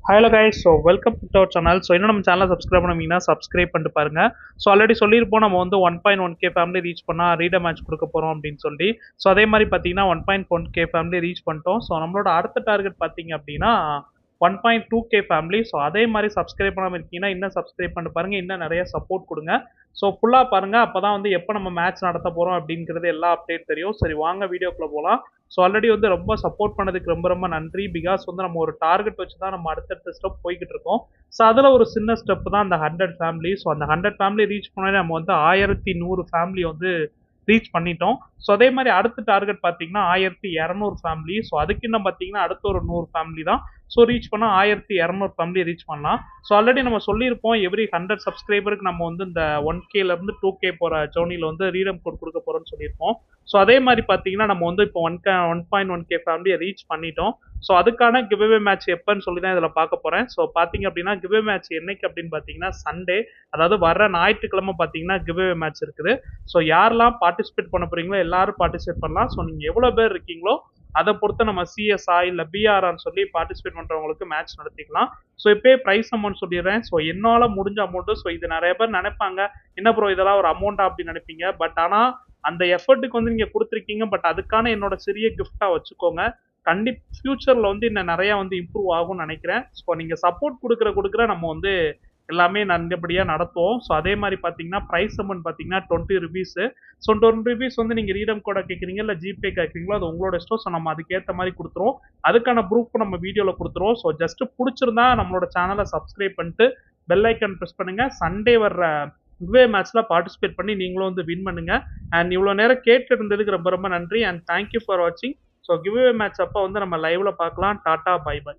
Hello guys, so welcome to our channel. So இன்னும் நம்ம சேனலை சப்ஸ்கிரைப் பண்ணீங்கன்னா சப்ஸ்கிரைப் பண்ணிட்டு பாருங்க. ஸோ ஆல்ரெடி சொல்லியிருப்போம் நம்ம வந்து 1.1K ஃபேமிலி ரீச் பண்ணால் ரீடர் மேட்ச் கொடுக்க போகிறோம் அப்படின்னு சொல்லி. ஸோ அதே மாதிரி பார்த்தீங்கன்னா 1.1K ஃபேமிலி ரீச் பண்ணிட்டோம். ஸோ நம்மளோட அடுத்த டார்கெட் பார்த்தீங்க அப்படின்னா 1.2K ஃபேமிலி. ஸோ அதே மாதிரி சப்ஸ்கிரைப் பண்ணாமல் இருக்கீங்கன்னா இன்னும் சப்ஸ்கிரைப் பண்ணிட்டு பாருங்க, இன்னும் நிறைய சப்போர்ட் கொடுங்க. ஸோ ஃபுல்லாக பாருங்க, அப்போ தான் வந்து எப்போ நம்ம மேட்ச் நடத்த போகிறோம் அப்படிங்கிறது எல்லா அப்டேட் தெரியும். சரி வாங்க வீடியோக்குள்ளே போகலாம். ஸோ ஆல்ரெடி வந்து ரொம்ப சப்போர்ட் பண்ணதுக்கு ரொம்ப ரொம்ப நன்றி. பிகாஸ் வந்து நம்ம ஒரு டார்கெட் வச்சு தான் நம்ம அடுத்தடுத்த ஸ்டெப் போய்கிட்டு இருக்கோம். ஸோ அதில் ஒரு சின்ன ஸ்டெப் தான் அந்த 100 ஃபேமிலி. ஸோ அந்த 100 ஃபேமிலி ரீச் பண்ணி நம்ம வந்து 1100 ஃபேமிலி வந்து ரீச் பண்ணிட்டோம். ஸோ அதே மாதிரி அடுத்த டார்கெட் பார்த்தீங்கன்னா 1200 ஃபேமிலி. ஸோ அதுக்கு இன்னும் பார்த்தீங்கன்னா அடுத்த ஒரு 100 ஃபேமிலி தான். ஸோ ரீச் பண்ணால் 1200 ஃபேமிலி ரீச் பண்ணலாம். ஸோ ஆல்ரெடி நம்ம சொல்லியிருப்போம் எவ்ரி 100 சப்ஸ்கிரைபருக்கு நம்ம வந்து இந்த 1Kலேருந்து 2K போகிற ஜோனியில் வந்து ரீடம் கோட் கொடுக்க போகிறோம்னு சொல்லியிருப்போம். ஸோ அதே மாதிரி பார்த்தீங்கன்னா நம்ம வந்து இப்போ 1.1K ஃபேமிலியை ரீச் பண்ணிட்டோம். ஸோ அதுக்கான கிவ்அவே மேட்ச் எப்போன்னு சொல்லி தான் இதில் பார்க்க போகிறேன். ஸோ பார்த்தீங்க அப்படின்னா கிவ்அவே மேட்ச் என்னைக்கு அப்படின்னு பார்த்தீங்கன்னா சண்டே, அதாவது வர ஞாயிற்றுக்கிழமை பார்த்தீங்கன்னா கிவ்அவே மேட்ச் இருக்குது. ஸோ யாரெல்லாம் பார்ட்டிசிபேட் பண்ண போகிறீங்களோ எல்லாரும் பார்ட்டிசிபேட் பண்ணலாம். ஸோ நீங்கள் எவ்வளோ பேர் இருக்கீங்களோ அதை பொறுத்து நம்ம சிஎஸ்ஆ இல்லை பிஆர்ஆன்னு சொல்லி பார்ட்டிசிபேட் பண்ணுறவங்களுக்கு மேட்ச் நடத்திக்கலாம். ஸோ இப்போயே ப்ரைஸ் அமௌண்ட் சொல்லிடுறேன். ஸோ என்னால் முடிஞ்ச அமௌண்ட்டு. ஸோ இது நிறைய பேர் நினைப்பாங்க என்ன ப்ரோ இதெல்லாம் ஒரு அமௌண்ட்டா அப்படின்னு நினைப்பீங்க. பட் ஆனால் அந்த எஃபர்ட்டுக்கு வந்து நீங்கள் கொடுத்துருக்கீங்க. பட் அதுக்கான என்னோட சிறிய கிஃப்டாக வச்சுக்கோங்க. ஃபியூச்சரில் வந்து இன்னும் நிறையா வந்து இம்ப்ரூவ் ஆகும்னு நினைக்கிறேன். ஸோ நீங்கள் சப்போர்ட் கொடுக்குற நம்ம வந்து எல்லாமே நல்லபடியாக நடத்துவோம். ஸோ அதே மாதிரி பார்த்தீங்கன்னா ப்ரைஸ் அமௌண்ட் பார்த்தீங்கன்னா 20 ருபீஸு. ஸோ 20 ருபீஸ் வந்து நீங்கள் ரீடம் கோடை கேட்குறீங்க இல்லை ஜிபே கேட்குறீங்களோ அது உங்களோட இஷ்டம். ஸோ நம்ம அதுக்கேற்ற மாதிரி கொடுத்துருவோம். அதுக்கான ப்ரூஃப் நம்ம வீடியோவில் கொடுத்துருவோம். ஸோ ஜஸ்ட் பிடிச்சிருந்தா நம்மளோட சேனலை சப்ஸ்கிரைப் பண்ணிட்டு பெல் ஐக்கன் ப்ரெஸ் பண்ணுங்க. சண்டே வர்ற கிவ்அவே மேட்ச்ல பார்ட்டிசிபேட் பண்ணி நீங்களும் வந்து வின் பண்ணுங்க. அண்ட் இவ்வளோ நேரம் கேட்டு இருந்ததுக்கு ரொம்ப ரொம்ப நன்றி. அண்ட் தேங்க்யூ ஃபார் வாட்சிங். ஸோ கிவ்அவே மேட்ச் அப்போ வந்து நம்ம லைவ்ல பார்க்கலாம். டாடா பை பை.